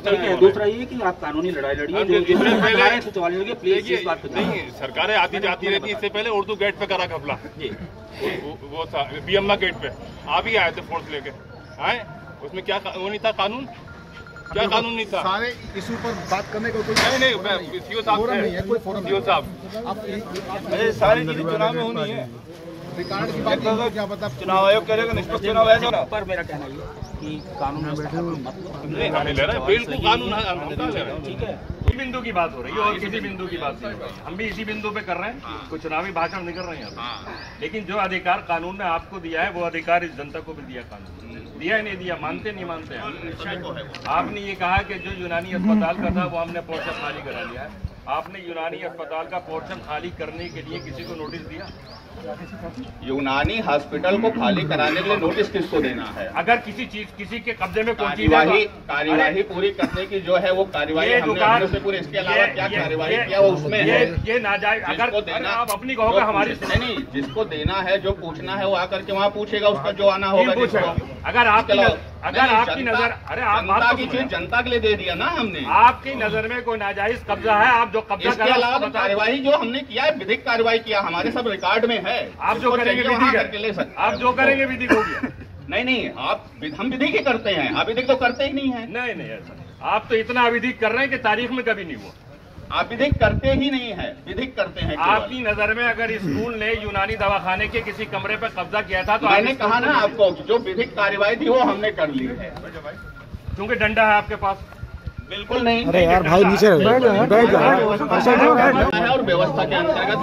ठीक है। दूसरा ये कि आप कानूनी लड़ाई लड़िए, प्लीज इस बात पे नहीं, सरकारें आती जाती रहती, इससे पहले उर्दू गेट पे करा घपला जी, वो था बीएमआ गेट पे, आप ही आए थे फोर्स लेके आए, उसमें क्या वो नहीं था कानून, क्या कानून नहीं था? सारे इशू पर बात करने को कोई नहीं, सीओ साहब नहीं है, कोई फोरम सीओ साहब, सारी चीजें चुनाव में होनी है, रिकॉर्ड की बात क्या पता, चुनाव आयोग करेगा निष्पक्ष चुनाव है। पर मेरा कहना ये कि कानून नहीं ले रहे, बिल्कुल कानून है, ठीक है। इसी बिंदु की बात हो रही है और किसी बिंदु की बात नहीं हो रही है, हम भी इसी बिंदु पे कर रहे हैं, कोई चुनावी भाषण नहीं कर रहे हैं, लेकिन जो अधिकार कानून ने आपको दिया है वो अधिकार इस जनता को भी दिया, कानून दिया ही नहीं दिया, मानते नहीं मानते हैं। आपने ये कहा कि जो यूनानी अस्पताल का था वो हमने पोर्शन खाली करा लिया है, आपने यूनानी अस्पताल का पोर्शन खाली करने के लिए किसी को नोटिस दिया? यूनानी हॉस्पिटल को खाली कराने के लिए नोटिस किसको देना है? अगर किसी के कब्जे में कार्यवाही पूरी करने की जो है वो कार्यवाही हमने से पूरे, इसके अलावा क्या कार्यवाही किया वो उसमें ये नाजायज, अगर आप अपनी कहोगे हमारी नहीं, जिसको देना है जो पूछना है वो आकर के वहाँ पूछेगा, उसका जो आना होगा। अगर आपकी नजर, अरे आप जनता की चीज जनता के लिए दे दिया ना हमने, आपकी नजर में कोई नाजायज कब्जा है, आप जो कब्जा इसके अलावा कार्यवाही जो हमने किया है, विधिक कार्यवाही किया, हमारे सब रिकॉर्ड में है। आप जो करेंगे विधिक, आप जो करेंगे विधिक हो गया। नहीं, हम विधिक ही करते हैं, आप विधिक तो करते ही नहीं है। नहीं ऐसा आप तो इतना अविधिक कर रहे हैं कि तारीख में कभी नहीं हुआ। आप विधिक करते ही नहीं है, विधिक करते हैं। आपकी नजर में अगर स्कूल ने यूनानी दवाखाने के किसी कमरे पर कब्जा किया था तो मैंने कहा ना आपको, जो विधिक कार्यवाही थी वो हमने कर ली है, क्योंकि डंडा है आपके पास। बिल्कुल नहीं। अरे यार भाई नीचे बैठ जाओ और व्यवस्था के अंतर्गत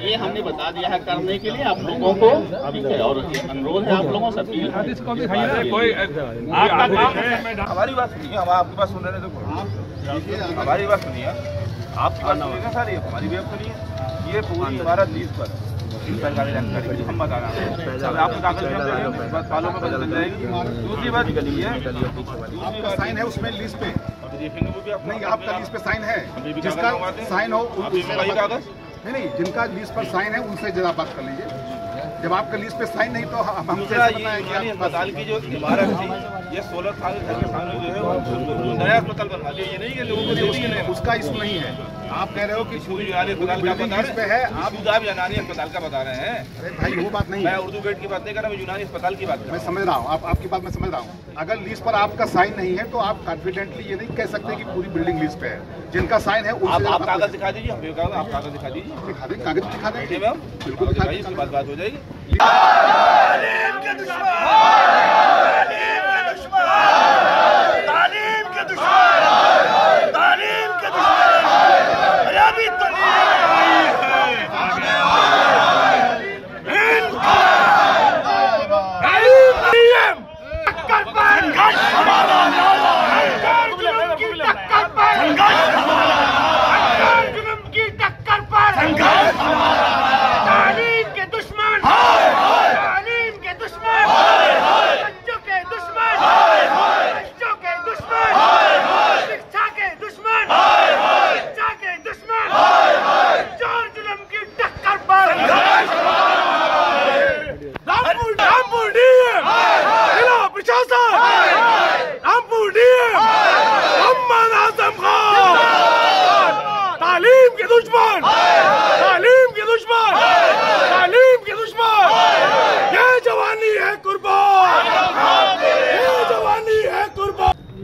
ये हमने बता दिया है करने के लिए आप लोगों को, ठीक है, और अनुरोध है आप लोगों से, अपील हमारी बात सुनिए, हम आपकी बात सुन रहे थे, हमारी बात सुनिए, आपकी बात सुनिए सारी, हमारी भी सुनिए। ये पूरी इमारत लीज पर सरकारी जानकारी हम बता रहे हैं, आपको कागज सालों में बदल जाएगी। दूसरी बात आपका साइन है उसमें लिस्ट पे नहीं, आपका लिस्ट पे साइन है, जिसका साइन हो कागज नहीं, जिनका लिस्ट पर साइन है उनसे जरा बात कर लीजिए। जब आपका लिस्ट पे साइन नहीं तो हमसे अस्पताल की जो इमारत थी, ये 16 साल के सामने जो है वो नया अस्पताल बनवा लिया, ये नहीं कि लोगों को दे दिए, उसका इशू नहीं है। आप कह रहे हो कि पूरी यूनानी अस्पताल का बता रहे हैं, आप यूनानी अस्पताल का बता रहे हैं। अरे भाई वो बात नहीं है, मैं उर्दू गेट की बात नहीं कर रहा, मैं यूनानी अस्पताल की बात कर रहा हूं। मैं समझ रहा हूँ, आपकी बात मैं समझ रहा हूँ। अगर लिस्ट पर आपका साइन नहीं है तो आप कॉन्फिडेंटली ये नहीं कह सकते कि पूरी बिल्डिंग लिस्ट पे है। जिनका साइन है आप कागज दिखा दीजिए, हम आप कागज दिखा दीजिए, कागज दिखा देंगे, बिल्कुल दिखाइए, इसके बाद बात हो जाएगी।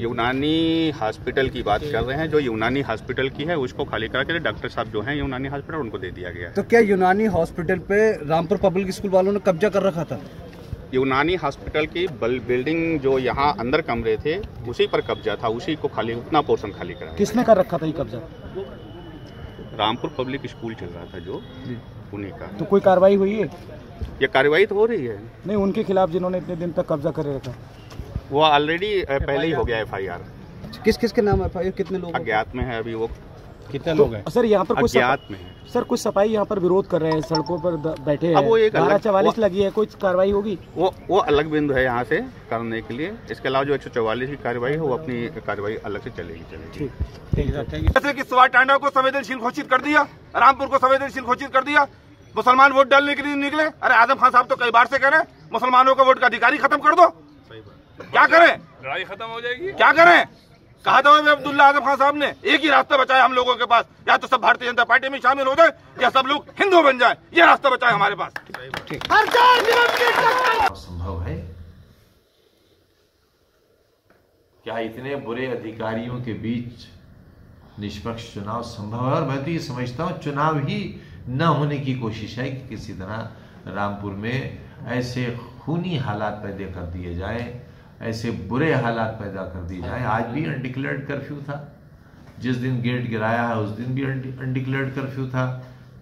यूनानी हॉस्पिटल की बात कर रहे हैं, जो यूनानी हॉस्पिटल की है उसको खाली करा के डॉक्टर साहब जो हैं यूनानी हॉस्पिटल उनको दे दिया गया। तो क्या यूनानी हॉस्पिटल पे रामपुर पब्लिक स्कूल वालों ने कब्जा कर रखा था? यूनानी हॉस्पिटल की बिल्डिंग जो यहाँ अंदर कमरे थे उसी पर कब्जा था, उसी को खाली, उतना पोर्शन खाली करा। किसने कर रखा था ये कब्जा? रामपुर पब्लिक स्कूल चल रहा था जो, उन्हीं का। तो कोई कार्रवाई हुई है? ये कार्रवाई तो हो रही है। नहीं, उनके खिलाफ जिन्होंने इतने दिन तक कब्जा कर रखा, वो ऑलरेडी पहले ही हो गया FIR। किस किस के नाम FIR? कितने लोग अज्ञात में है अभी वो, कितने लोग हैं सर यहाँ पर? कुछ अज्ञात में है सर, कुछ सफाई यहाँ पर विरोध कर रहे हैं, सड़कों पर बैठे हैं। वो एक 44 लगी है, कुछ कार्रवाई होगी? वो अलग बिंदु है यहाँ से करने के लिए। इसके अलावा जो 144 की कार्रवाई है वो अपनी कार्रवाई अलग से चलेगी। जैसे कि स्वाट टांडा को संवेदनशील घोषित कर दिया, रामपुर को संवेदनशील घोषित कर दिया, मुसलमान वोट डालने के लिए निकले। अरे आजम खान साहब तो कई बार से कह रहे हैं मुसलमानों का वोट का अधिकारी खत्म कर दो। क्या करें, लड़ाई खत्म हो जाएगी। क्या करें? कहा था अब्दुल्ला आजम खान साहब ने, एक ही रास्ता बचाया हम लोगों के पास, या तो सब भारतीय जनता पार्टी में शामिल हो जाए या सब लोग हिंदू बन जाए। ये रास्ता बचाए हमारे पास। संभव है क्या इतने बुरे अधिकारियों के बीच निष्पक्ष चुनाव संभव है? और मैं तो ये समझता हूँ चुनाव ही न होने की कोशिश है कि किसी तरह रामपुर में ऐसे खूनी हालात पैदा कर दिए जाए, ऐसे बुरे हालात पैदा कर दिए जाए। आज भी अनडिक्लेयर्ड कर्फ्यू था, जिस दिन गेट गिराया है उस दिन भी अनडिक्लेयर्ड कर्फ्यू था,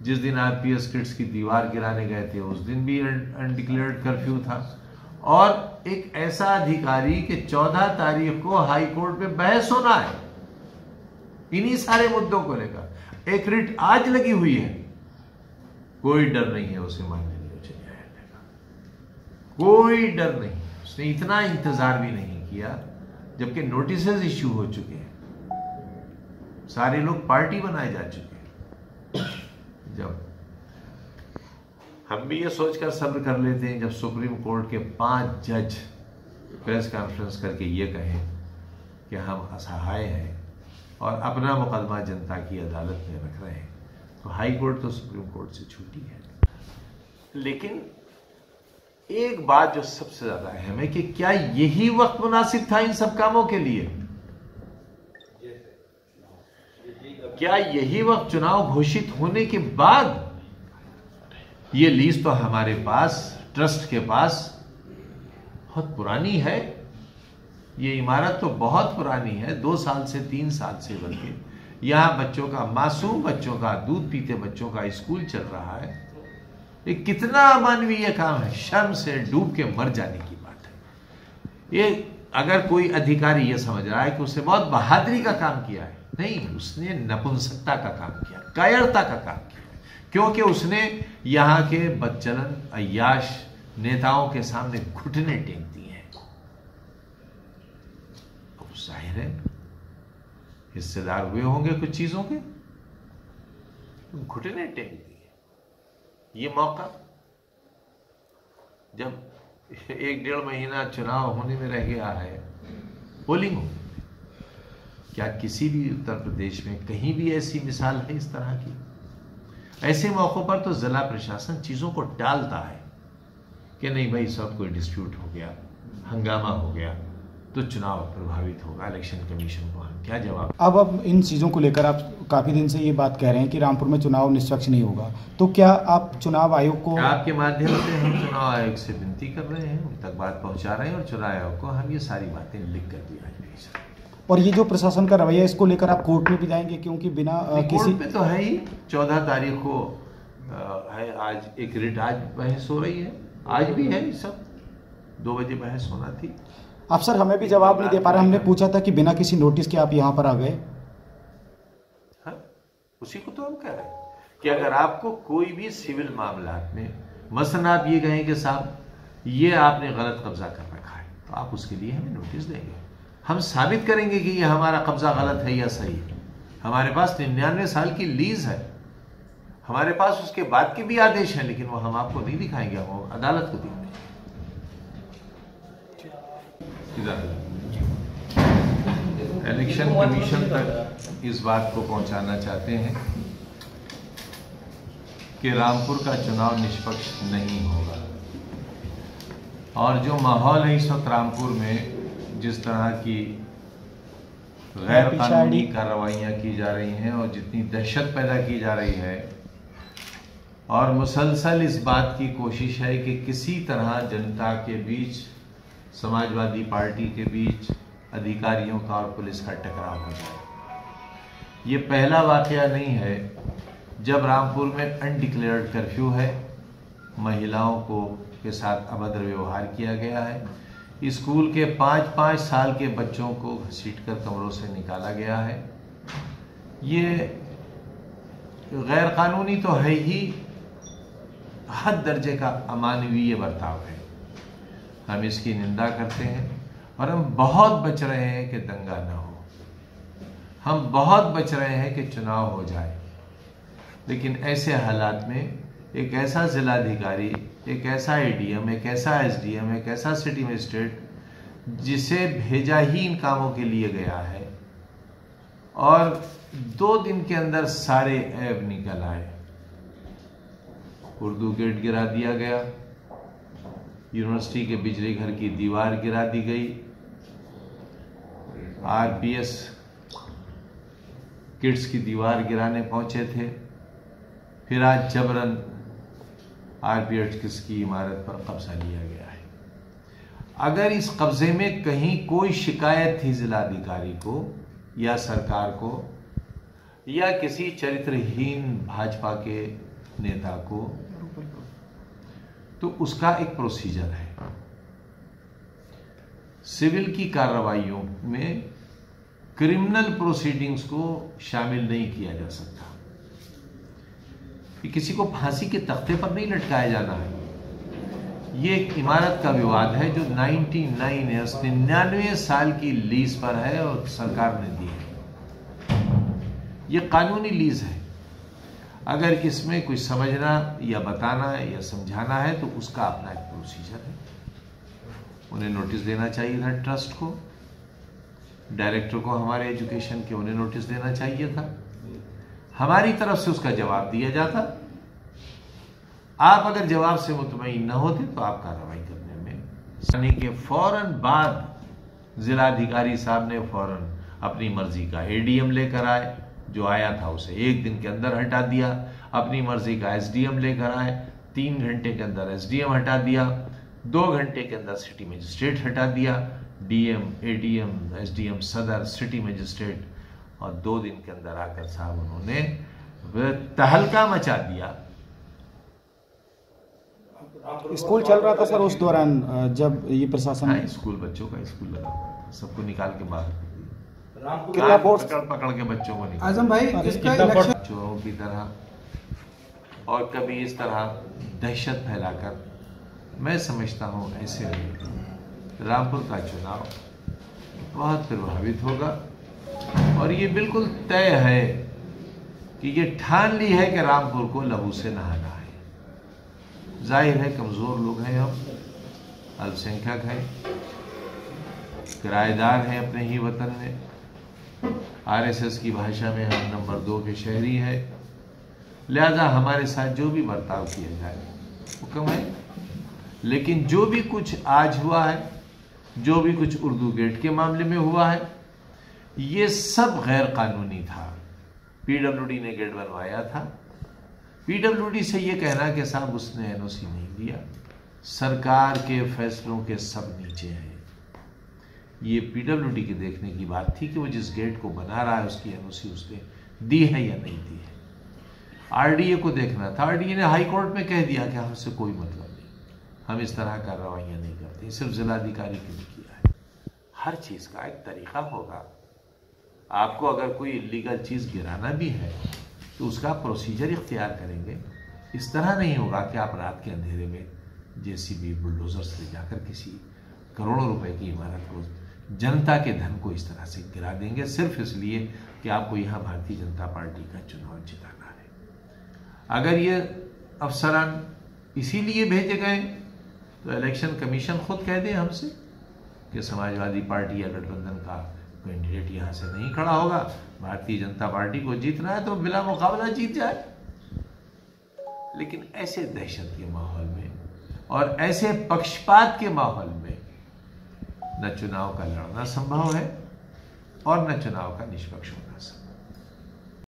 जिस दिन आरपीएस किट्स की दीवार गिराने गए थे उस दिन भी अनडिक्लेयर्ड कर्फ्यू था। और एक ऐसा अधिकारी कि 14 तारीख को हाई कोर्ट में बहस होना है इन्हीं सारे मुद्दों को लेकर, एक रिट आज लगी हुई है, कोई डर नहीं है उसे माननीय उच्च न्यायालय का, कोई डर नहीं। उसने इतना इंतजार भी नहीं किया, जबकि नोटिसेस इश्यू हो चुके हैं, सारे लोग पार्टी बनाए जा चुके हैं। जब हम भी ये सोचकर सब्र कर लेते हैं जब सुप्रीम कोर्ट के 5 जज प्रेस कॉन्फ्रेंस करके ये कहें कि हम असहाय हैं और अपना मुकदमा जनता की अदालत में रख रहे हैं, तो हाई कोर्ट तो सुप्रीम कोर्ट से छूटी है। लेकिन एक बात जो सबसे ज्यादा अहम है कि क्या यही वक्त मुनासिब था इन सब कामों के लिए? क्या यही वक्त चुनाव घोषित होने के बाद? ये लीज तो हमारे पास ट्रस्ट के पास बहुत पुरानी है, ये इमारत तो बहुत पुरानी है, 2 साल से 3 साल से, बल्कि यहां बच्चों का, मासूम बच्चों का, दूध पीते बच्चों का स्कूल चल रहा है। ये कितना अमानवीय काम है, शर्म से डूब के मर जाने की बात है। ये अगर कोई अधिकारी ये समझ रहा है कि उसने बहुत बहादुरी का काम किया है, नहीं, उसने नपुंसकता का काम किया, कायरता का काम किया, क्योंकि उसने यहां के बदचलन अय्याश नेताओं के सामने घुटने टेक दिए हैं। अब जाहिर है हिस्सेदार हुए होंगे कुछ चीजों के, घुटने टेक दिए। ये मौका जब 1-1.5 महीना चुनाव होने में रह गया है, पोलिंग हो, क्या किसी भी उत्तर प्रदेश में कहीं भी ऐसी मिसाल है इस तरह की? ऐसे मौकों पर तो जिला प्रशासन चीजों को टालता है कि नहीं भाई, सब कोई डिस्प्यूट हो गया, हंगामा हो गया तो चुनाव प्रभावित होगा, इलेक्शन कमीशन को हम क्या जवाब। अब इन चीज़ों को लेकर आप काफ़ी दिन से ये बात कह रहे हैं कि रामपुर में चुनाव निष्पक्ष नहीं होगा, तो क्या आप चुनाव आयोग को, आपके माध्यम से हम चुनाव आयोग से विनती कर रहे हैं, उन तक बात पहुंचा रहे हैं और चुनाव आयोग को हम ये सारी बातें लिख कर दिया है। और ये जो प्रशासन का रवैया, इसको लेकर आप कोर्ट में भी जाएंगे? क्योंकि बिना किसी, कोर्ट पे तो है ही, 14 तारीख को है, आज एक रिट, आज बहस हो रही है, आज भी है, सब 2 बजे बहस होना थी। आप सर हमें भी जवाब नहीं दे पा रहे। हमने पूछा था कि बिना किसी नोटिस के आप यहाँ पर आ गए। हाँ, उसी को तो हम कह रहे हैं कि अगर आपको कोई भी सिविल मामलात में मसलन आप ये कहें कि साहब ये आपने गलत कब्जा कर रखा है, तो आप उसके लिए हमें नोटिस देंगे, हम साबित करेंगे कि ये हमारा कब्जा गलत है या सही है। हमारे पास 99 साल की लीज है, हमारे पास उसके बाद के भी आदेश हैं, लेकिन वो हम आपको नहीं दिखाएंगे, वो अदालत को दिखाएंगे। इलेक्शन कमीशन तक इस बात को पहुंचाना चाहते हैं कि रामपुर का चुनाव निष्पक्ष नहीं होगा, और जो माहौल है इस वक्त रामपुर में, जिस तरह की गैर कानूनी कार्रवाइयां की जा रही हैं और जितनी दहशत पैदा की जा रही है, और मुसलसल इस बात की कोशिश है कि किसी तरह जनता के बीच, समाजवादी पार्टी के बीच अधिकारियों का और पुलिस का टकराव हो जाए। ये पहला वाकया नहीं है जब रामपुर में अनडिक्लेयर्ड कर्फ्यू है, महिलाओं को के साथ अभद्र व्यवहार किया गया है, स्कूल के 5-5 साल के बच्चों को घसीटकर कमरों से निकाला गया है। ये गैर कानूनी तो है ही, हद दर्जे का अमानवीय बर्ताव है। हम इसकी निंदा करते हैं और हम बहुत बच रहे हैं कि दंगा ना हो, हम बहुत बच रहे हैं कि चुनाव हो जाए, लेकिन ऐसे हालात में एक ऐसा जिलाधिकारी, एक ऐसा एडीएम, एक ऐसा एसडीएम, एक ऐसा सिटी मजिस्ट्रेट जिसे भेजा ही इन कामों के लिए गया है, और 2 दिन के अंदर सारे ऐब निकल आए। उर्दू गेट गिरा दिया गया, यूनिवर्सिटी के बिजली घर की दीवार गिरा दी गई, आरपीएस किड्स की दीवार गिराने पहुंचे थे, फिर आज जबरन आरपीएस की इमारत पर कब्जा लिया गया है। अगर इस कब्जे में कहीं कोई शिकायत थी जिलाधिकारी को या सरकार को या किसी चरित्रहीन भाजपा के नेता को, तो उसका एक प्रोसीजर है। सिविल की कार्रवाइयों में क्रिमिनल प्रोसीडिंग्स को शामिल नहीं किया जा सकता। किसी को फांसी के तख्ते पर नहीं लटकाया जाना है। ये एक इमारत का विवाद है जो 99 साल की लीज पर है और सरकार ने दी है। ये कानूनी लीज है। अगर इसमें कुछ समझना या बताना है या समझाना है तो उसका अपना एक प्रोसीजर है। उन्हें नोटिस देना चाहिए था, ट्रस्ट को, डायरेक्टर को, हमारे एजुकेशन के, उन्हें नोटिस देना चाहिए था। हमारी तरफ से उसका जवाब दिया जाता। आप अगर जवाब से मुतमईन न होते तो आप कार्रवाई करने में, यानी कि फौरन बाद जिलाधिकारी साहब ने फौरन अपनी मर्जी का एडीएम लेकर आए, जो आया था उसे 1 दिन के अंदर हटा दिया। अपनी मर्जी का एसडीएम लेकर आए, 3 घंटे के अंदर एसडीएम हटा दिया, 2 घंटे के अंदर सिटी मजिस्ट्रेट हटा दिया, डीएम, एडीएम, एसडीएम, सदर, सिटी मजिस्ट्रेट, और 2 दिन के अंदर आकर साहब उन्होंने तहलका मचा दिया। स्कूल चल रहा था सर उस दौरान जब ये प्रशासन, हाँ, स्कूल, बच्चों का स्कूल लगा हुआ था, सबको निकाल के बाहर पकड़ के बच्चों को निकाल, आजम भाई चोरों की तरह, और कभी इस तरह दहशत फैलाकर, मैं समझता हूँ ऐसे रामपुर का चुनाव बहुत प्रभावित होगा। और ये बिल्कुल तय है कि ये ठान ली है कि रामपुर को लहू से नहाना है। जाहिर है कमज़ोर लोग हैं, हम अल्पसंख्यक हैं, किराएदार हैं अपने ही वतन में, आरएसएस की भाषा में हम नंबर 2 के शहरी हैं, लिहाजा हमारे साथ जो भी बर्ताव किया जाए वो कम है। लेकिन जो भी कुछ आज हुआ है, जो भी कुछ उर्दू गेट के मामले में हुआ है, ये सब गैर कानूनी था। पीडब्ल्यूडी ने गेट बनवाया था। पीडब्ल्यूडी से ये कहना कि साहब उसने एनओसी नहीं दिया, सरकार के फैसलों के सब नीचे है। ये पीडब्ल्यूडी के देखने की बात थी कि वो जिस गेट को बना रहा है उसकी एनओसी उसने दी है या नहीं दी है। आरडीए को देखना था। आरडीए ने हाई कोर्ट में कह दिया कि हमसे कोई मतलब नहीं, हम इस तरह कार्रवाइयाँ नहीं करते, सिर्फ जिलाधिकारी के लिए किया है। हर चीज़ का एक तरीका होगा। आपको अगर कोई इलीगल चीज़ गिराना भी है तो उसका प्रोसीजर इख्तियार करेंगे। इस तरह नहीं होगा कि आप रात के अंधेरे में जेसीबी, बुलडोजर से जाकर किसी करोड़ों रुपए की इमारत को, जनता के धन को इस तरह से गिरा देंगे सिर्फ इसलिए कि आपको यहाँ भारतीय जनता पार्टी का चुनाव जिताना है। अगर ये अफसरान इसीलिए भेजे गए तो इलेक्शन कमीशन खुद कह दे हमसे कि समाजवादी पार्टी या गठबंधन का कैंडिडेट यहाँ से नहीं खड़ा होगा, भारतीय जनता पार्टी को जीतना है तो बिला मुकाबला जीत जाए। लेकिन ऐसे दहशत के माहौल में और ऐसे पक्षपात के माहौल में न चुनाव का लड़ना संभव है और न चुनाव का निष्पक्ष होना संभव है।